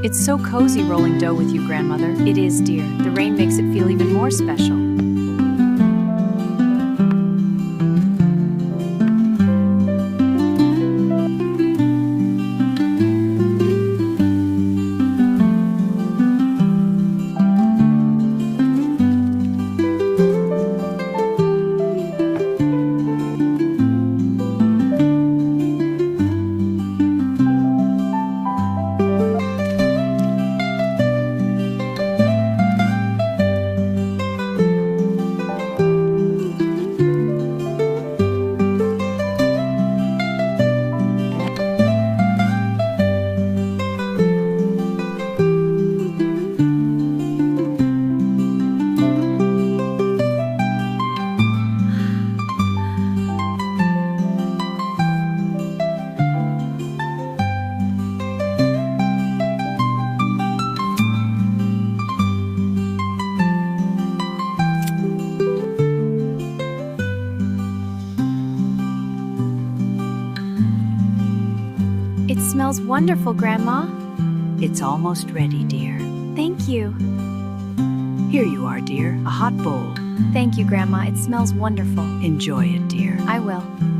It's so cozy rolling dough with you, grandmother. It is, dear. The rain makes it feel even more special. It smells wonderful, Grandma. It's almost ready, dear. Thank you. Here you are, dear, a hot bowl. Thank you, Grandma. It smells wonderful. Enjoy it, dear. I will.